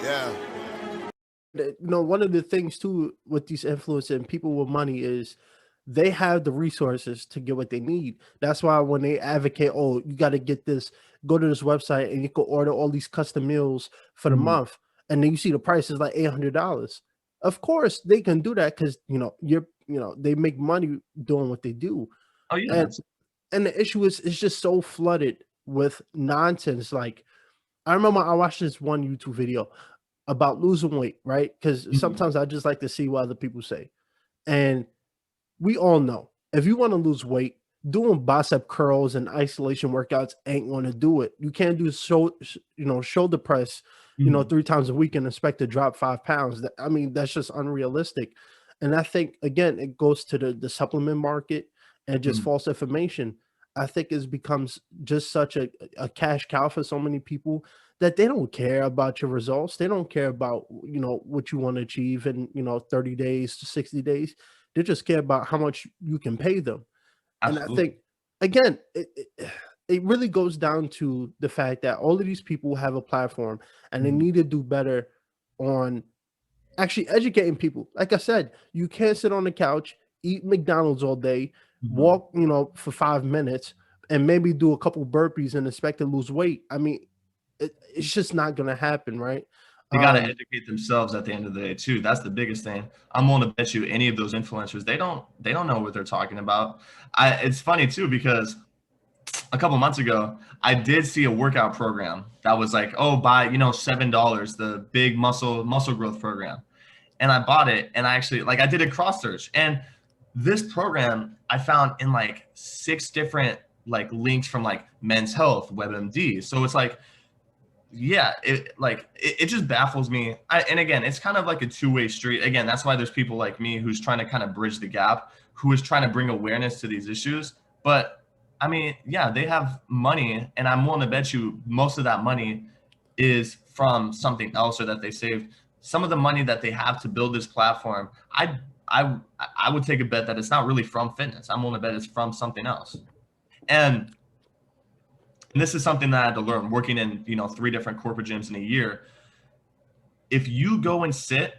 Yeah. One of the things too with these influencers and people with money is they have the resources to get what they need. That's why when they advocate, oh, you got to get this, go to this website and you can order all these custom meals for the Mhm. month, and then you see the price is like $800. Of course, they can do that because they make money doing what they do, Oh yeah, and that's the issue is it's just so flooded with nonsense. Like I remember I watched this one YouTube video about losing weight, right? Because mhm. sometimes I just like to see what other people say. And we all know if you want to lose weight, doing bicep curls and isolation workouts ain't going to do it. You can't do shoulder press, Mhm. 3 times a week and expect to drop 5 pounds. I mean, that's just unrealistic. And I think again, it goes to the supplement market and just Mhm. false information. I think it becomes just such a cash cow for so many people that they don't care about your results. They don't care about what you want to achieve in 30 days to 60 days. They just care about how much you can pay them. And I Absolutely. think again, it really goes down to the fact that all of these people have a platform and they Mhm. need to do better on actually educating people. Like I said, you can't sit on the couch, eat McDonald's all day, Mhm. walk, for 5 minutes, and maybe do a couple burpees and expect to lose weight. I mean, it's just not gonna happen, right? They gotta Um, educate themselves at the end of the day too. That's the biggest thing. I'm willing to bet you any of those influencers, they don't know what they're talking about. It's funny too because a couple months ago, I did see a workout program that was like, oh, buy, $7, the big muscle growth program. And I bought it and I actually like I did a cross search. And this program I found in like 6 different like links from like Men's Health, WebMD. So it's like yeah, it just baffles me. And again, it's kind of like a two-way street. Again, that's why there's people like me who's trying to kind of bridge the gap, who is trying to bring awareness to these issues. But I mean, yeah, they have money, and I'm willing to bet you most of that money is from something else or that they saved. Some of the money that they have to build this platform, I I would take a bet that it's not really from fitness. I'm willing to bet it's from something else. And this is something that I had to learn working in 3 different corporate gyms in a year. If you go and sit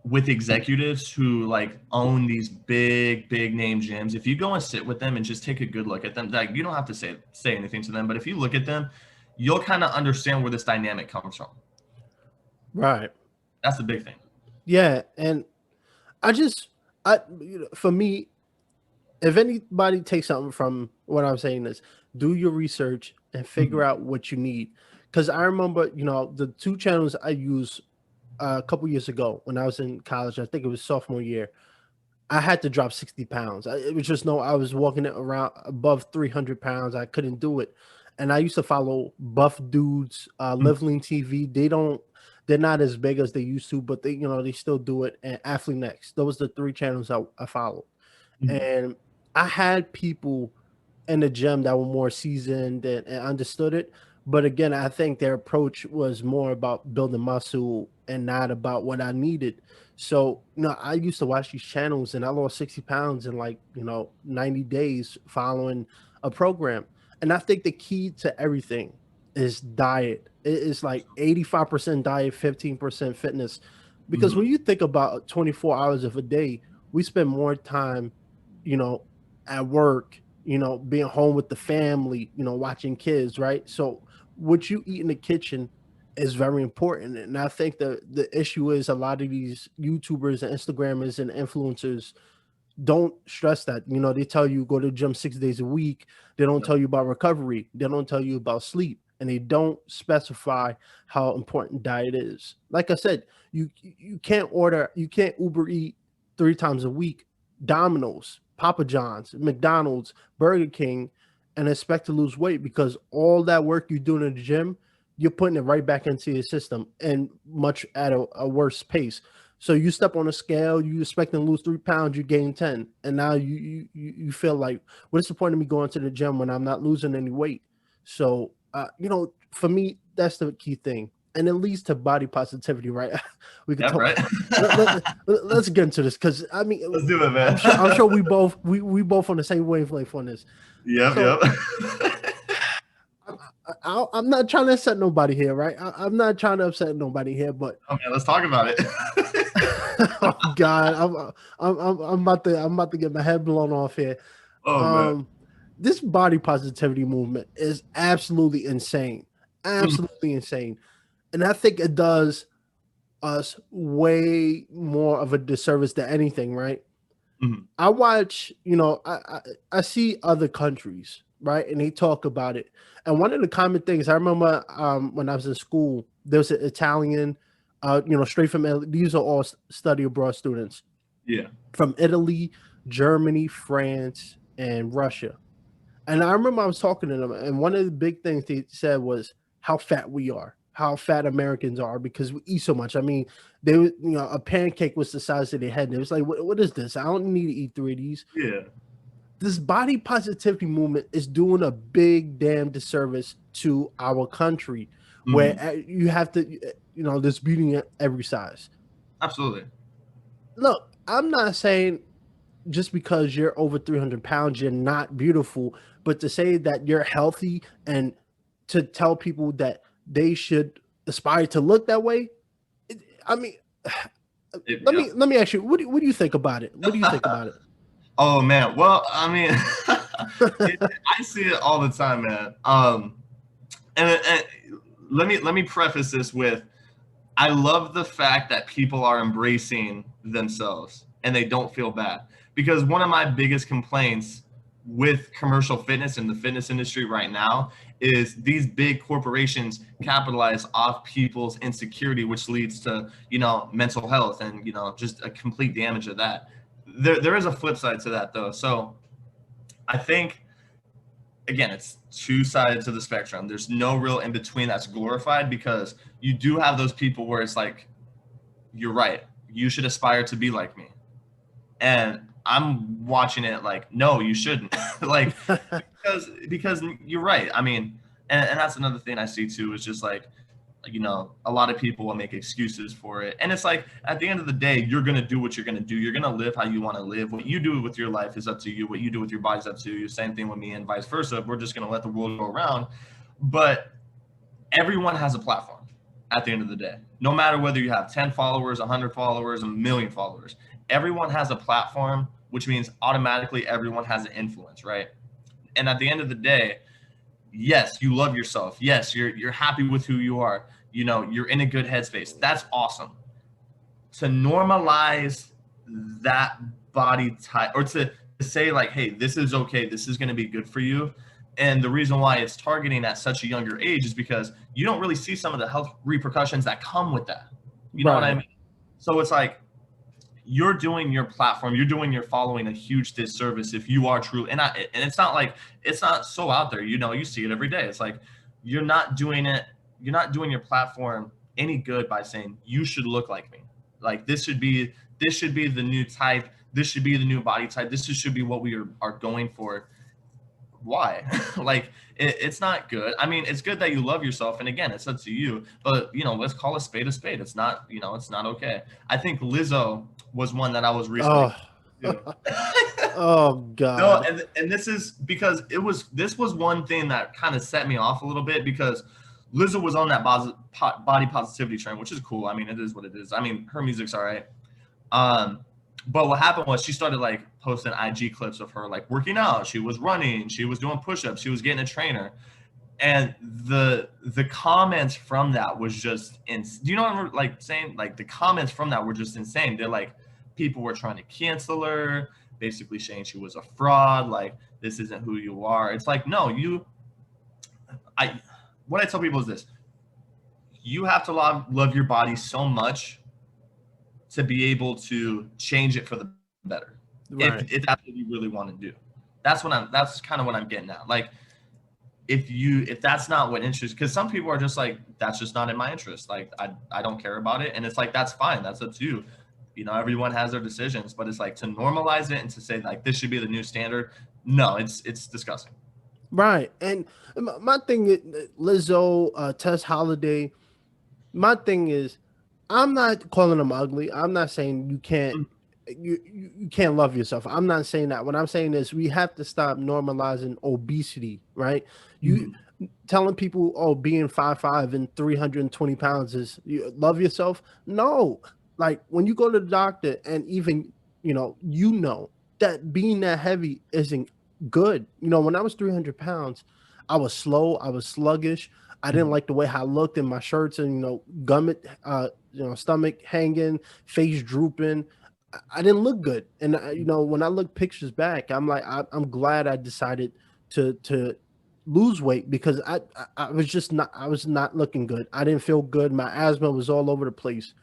with executives who like own these big name gyms, if you go and sit with them and just take a good look at them, like you don't have to say anything to them, but if you look at them, you'll kind of understand where this dynamic comes from. right. That's the big thing. Yeah, and I just for me, if anybody takes something from what I'm saying is do your research and Mhm. figure out what you need. Because I remember, the two channels I used a couple years ago when I was in college. I think it was sophomore year. I had to drop 60 pounds. It was just I was walking it around above 300 pounds. I couldn't do it. And I used to follow Buff Dudes, Mhm. Liveling TV. They're not as big as they used to, but they still do it. And Athlete Next. Those are the three channels I followed. Mhm. And I had people in the gym that were more seasoned and understood it. But again, I think their approach was more about building muscle and not about what I needed. So, I used to watch these channels and I lost 60 pounds in like, 90 days following a program. And I think the key to everything is diet. It's like 85% diet, 15% fitness. Because when Mhm. you think about 24 hours of a day, we spend more time, you know, at work, being home with the family, watching kids, right? So what you eat in the kitchen is very important. And I think the issue is a lot of these YouTubers and Instagrammers and influencers don't stress that. They tell you go to the gym 6 days a week. They don't Yep. tell you about recovery. They don't tell you about sleep. And they don't specify how important diet is. Like I said, you can't Uber eat 3 times a week, Domino's, Papa John's, McDonald's, Burger King, and expect to lose weight because all that work you're doing in the gym, you're putting it right back into your system and much at a worse pace. So you step on a scale, you expecting to lose 3 pounds, you gain 10, and now you feel like, what's the point of me going to the gym when I'm not losing any weight? So for me, that's the key thing, and it leads to body positivity, right? We could Yep, talk. right. Let's get into this because I mean, Let's do it, I'm sure man. we both on the same wavelength on this. Yep, So yep. I, I'm not trying to upset nobody here, right? I'm not trying to upset nobody here, but Okay, let's talk about it. oh God, I'm about to get my head blown off here. Oh man. Um, this body positivity movement is absolutely insane, Mhm, absolutely insane, and I think it does us way more of a disservice than anything, right? mhm. I watch, I see other countries, right, and they talk about it. And one of the common things I remember when I was in school, there was an Italian, straight from Italy. These are all study abroad students Yeah. from Italy, Germany, France, and Russia. And I remember I was talking to them, and one of the big things they said was how fat we are, how fat Americans are because we eat so much. I mean, a pancake was the size of their head. And it was like, what is this? I don't need to eat three of these. Yeah. This body positivity movement is doing a big damn disservice to our country, where Mhm. you have to, there's beauty at every size. Absolutely. Look, I'm not saying just because you're over 300 pounds, you're not beautiful. But to say that you're healthy and to tell people that they should aspire to look that way, I mean, Yeah. let me ask you, what do you think about it? What do you think about it? Oh man. Well, I mean, I see it all the time, man. And let me preface this with I love the fact that people are embracing themselves and they don't feel bad. Because one of my biggest complaints with commercial fitness and the fitness industry right now is these big corporations capitalize off people's insecurity, which leads to, mental health and, just a complete damage of that. There is a flip side to that though. So I think again, it's two sides of the spectrum. There's no real in between that's glorified because you do have those people where it's like, you're right. You should aspire to be like me. And I'm watching it like, no, you shouldn't. Like, because you're right. I mean, and that's another thing I see too is just like, a lot of people will make excuses for it. And it's like, at the end of the day, you're going to do what you're going to do. You're going to live how you want to live. What you do with your life is up to you. What you do with your body is up to you. Same thing with me and vice versa. We're just going to let the world go around. But everyone has a platform at the end of the day. No matter whether you have 10 followers, 100 followers, a million followers, everyone has a platform, which means automatically everyone has an influence, right? And at the end of the day, yes, you love yourself. Yes, you're happy with who you are. You're in a good headspace. That's awesome. To normalize that body type or to say like, hey, this is okay. This is going to be good for you. And the reason why it's targeting at such a younger age is because you don't really see some of the health repercussions that come with that. You know what I Right. mean? So it's like you're doing your platform, you're doing your following a huge disservice if you are true. And it's not like it's not so out there. You see it every day. It's like you're not doing it. You're not doing your platform any good by saying you should look like me. Like this should be the new type. This should be the new body type. This should be what we are going for. Why? Like it's not good. I mean, it's good that you love yourself, and again, it's up to you. But let's call a spade a spade. It's not, it's not okay. I think Lizzo was one that I was recently. Oh, To. oh No, God. and this is because this was one thing that kind of set me off a little bit because Lizzo was on that body positivity trend, which is cool. I mean, it is what it is. I mean, her music's all right. Um, but what happened was she started like posting IG clips of her like working out. She was running, she was doing push-ups, she was getting a trainer. And the comments from that was just do you know what I'm like saying? Like the comments from that were just insane. They're like people were trying to cancel her, basically saying she was a fraud, like this isn't who you are. It's like, no, I what I tell people is this: you have to love your body so much to be able to change it for the better. Right. If that's what you really want to do. That's kind of what I'm getting at. Like if that's not what interests, because some people are just like, that's just not in my interest. Like I don't care about it. And it's like, that's fine. That's up to you. Everyone has their decisions, but it's like to normalize it and to say like, this should be the new standard. No, it's disgusting. Right. And my thing is Lizzo, Tess Holiday, my thing is I'm not calling them ugly. I'm not saying you can't love yourself. I'm not saying that. What I'm saying is we have to stop normalizing obesity, right? You Mhm. telling people, oh, being 5'5" and 320 pounds is you love yourself. No, like when you go to the doctor and even you know that being that heavy isn't good. When I was 300 pounds, I was slow, I was sluggish. I didn't like the way I looked in my shirts and gummit, stomach hanging, face drooping. I didn't look good, and when I look pictures back, I'm like, I'm glad I decided to lose weight because I was just not, I was not looking good. I didn't feel good. My asthma was all over the place.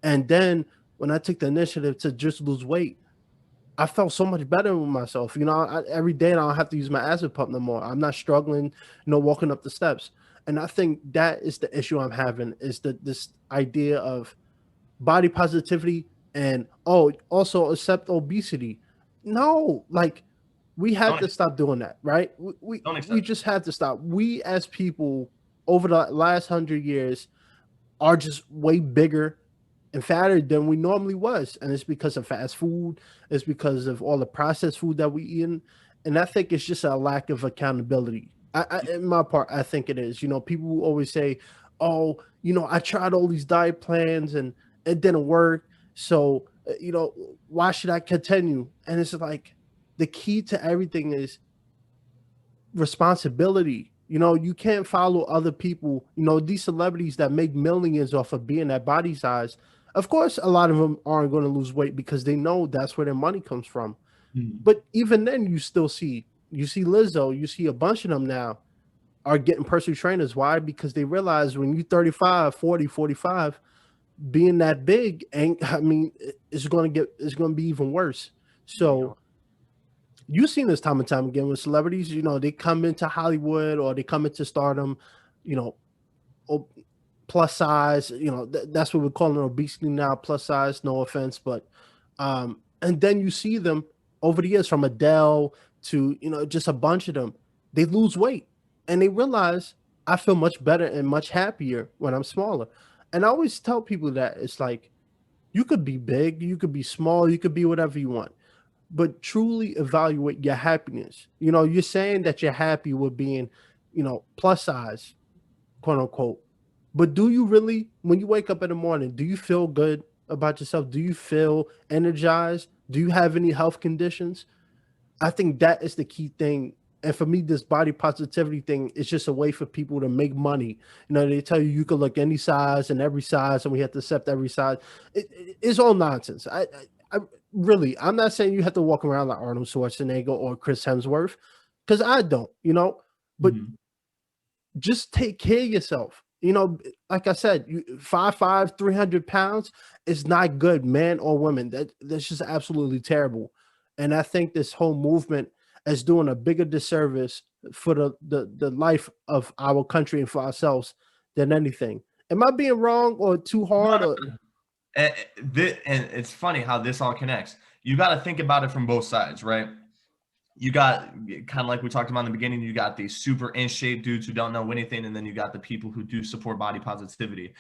And then when I took the initiative to just lose weight, I felt so much better with myself. Every day I don't have to use my acid pump no more. I'm not struggling, walking up the steps. And I think that is the issue I'm having is that this idea of body positivity and also accept obesity. No, like we had Don't to stop doing that, right? don't We accept it. just had to stop. We as people over the last 100 years are just way bigger and fatter than we normally was, and it's because of fast food. It's because of all the processed food that we eat, and I think it's just a lack of accountability. In my part, I think it is. People always say, "Oh, I tried all these diet plans and it didn't work, so why should I continue?" And it's like the key to everything is responsibility. You can't follow other people. These celebrities that make millions off of being that body size. Of course, a lot of them aren't going to lose weight because they know that's where their money comes from. Mhm. But even then, you see Lizzo, you see a bunch of them now are getting personal trainers. Why? Because they realize when you 35, 40, 45, being that big ain't, I mean, it's going to be even worse. So you've seen this time and time again with celebrities. They come into Hollywood or they come into stardom, you know, plus size. That's what we're calling obesity now. Plus size. No offense, but and then you see them over the years from Adele to just a bunch of them. They lose weight and they realize I feel much better and much happier when I'm smaller. And I always tell people that it's like you could be big, you could be small, you could be whatever you want, but truly evaluate your happiness. You're saying that you're happy with being, plus size, quote unquote. But do you really, when you wake up in the morning, do you feel good about yourself? Do you feel energized? Do you have any health conditions? I think that is the key thing. And for me, this body positivity thing is just a way for people to make money. They tell you can look any size and every size, and we have to accept every size. It's all nonsense. I really, I'm not saying you have to walk around like Arnold Schwarzenegger or Chris Hemsworth, because I don't. But Mhm. just take care of yourself. Like I said, 5'5", 300 pounds is not good, man or woman. That's just absolutely terrible. And I think this whole movement is doing a bigger disservice for the life of our country and for ourselves than anything. Am I being wrong or too No, hard? no, Or and it's funny how this all connects. You got to think about it from both sides, right? You got kind of like we talked about in the beginning, you got these super in shape dudes who don't know anything, and then you got the people who do support body positivity.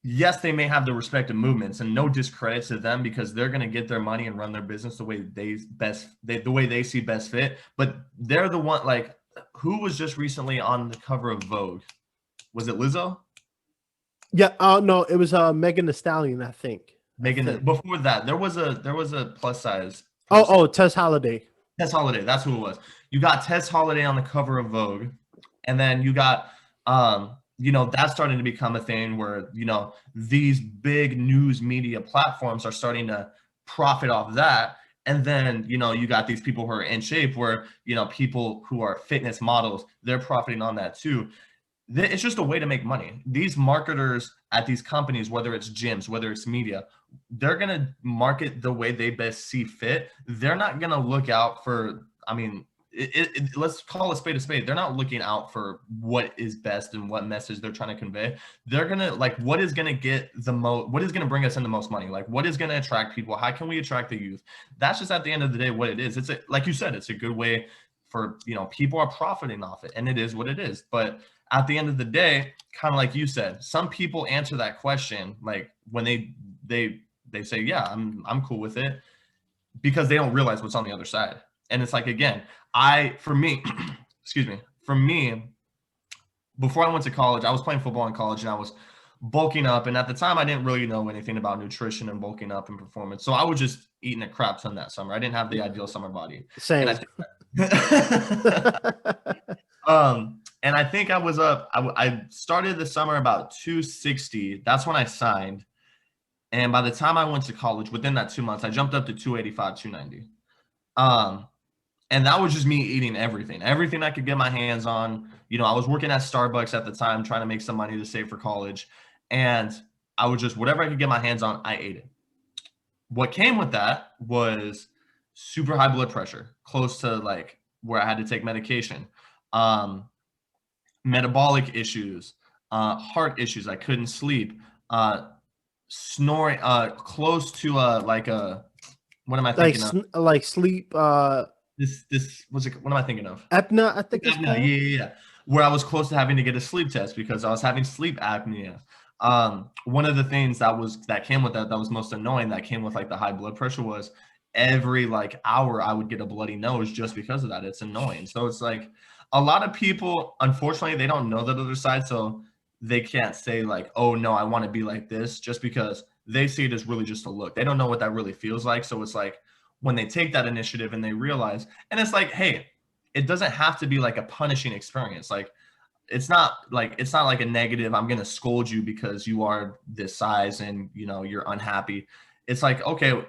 Yes, they may have the respective movements, and no discredit to them because they're going to get their money and run their business the way the way they see best fit. But they're the one, like, who was just recently on the cover of Vogue? Was it Lizzo? yeah, oh no, it was Megan Thee Stallion, I think. I Megan. think. Before that, there was a plus size person. Oh, Tess Holiday. Tess Holiday, that's who it was. You got Tess Holiday on the cover of Vogue, and then you got that's starting to become a thing where these big news media platforms are starting to profit off that. And then you got these people who are in shape where people who are fitness models, they're profiting on that too. It's just a way to make money. These marketers at these companies, whether it's gyms, whether it's media, they're going to market the way they best see fit. They're not going to look out for, I mean, let's call a spade a spade. They're not looking out for what is best and what message they're trying to convey. They're going to like, what is going to get the most, what is going to bring us in the most money? Like, what is going to attract people? How can we attract the youth? That's just at the end of the day what it is. Like you said, it's a good way for, people are profiting off it, and it is what it is. But at the end of the day, kind of like you said, some people answer that question like when they say, yeah, I'm cool with it, because they don't realize what's on the other side. And it's like, again, for me, excuse me, for me, before I went to college, I was playing football in college and I was bulking up. And at the time, I didn't really know anything about nutrition and bulking up and performance. So I was just eating a crap ton that summer. I didn't have the ideal summer body. Same. And I and I think I was up. I started the summer about 260. That's when I signed. And by the time I went to college, within that 2 months, I jumped up to 285, 290. And that was just me eating everything I could get my hands on. You know, I was working at Starbucks at the time, trying to make some money to save for college. And I was just, whatever I could get my hands on, I ate it. What came with that was super high blood pressure, close to like where I had to take medication, metabolic issues, heart issues. I couldn't sleep, snoring, close to what am I thinking of? Like sleep. This was what am I thinking of? Apnea, I think it's called. Yeah. Where I was close to having to get a sleep test because I was having sleep apnea. One of the things that came with that was most annoying, that came with like the high blood pressure, was every like hour I would get a bloody nose just because of that. It's annoying. So it's like a lot of people, unfortunately, they don't know that other side, so they can't say like, oh no, I want to be like this, just because they see it as really just a look. They don't know what that really feels like. So it's like, when they take that initiative and they realize, and it's like, hey, it doesn't have to be like a punishing experience. Like, it's not like a negative, I'm going to scold you because you are this size and, you know, you're unhappy. It's like, okay,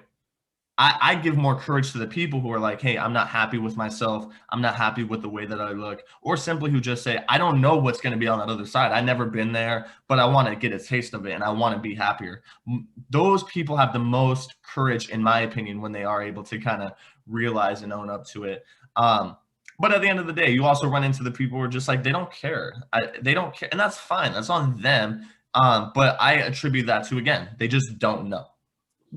I give more courage to the people who are like, hey, I'm not happy with myself. I'm not happy with the way that I look. Or simply who just say, I don't know what's going to be on that other side. I've never been there, but I want to get a taste of it and I want to be happier. Those people have the most courage, in my opinion, when they are able to kind of realize and own up to it. But at the end of the day, you also run into the people who are just like, they don't care. They don't care. And that's fine. That's on them. But I attribute that to, again, they just don't know.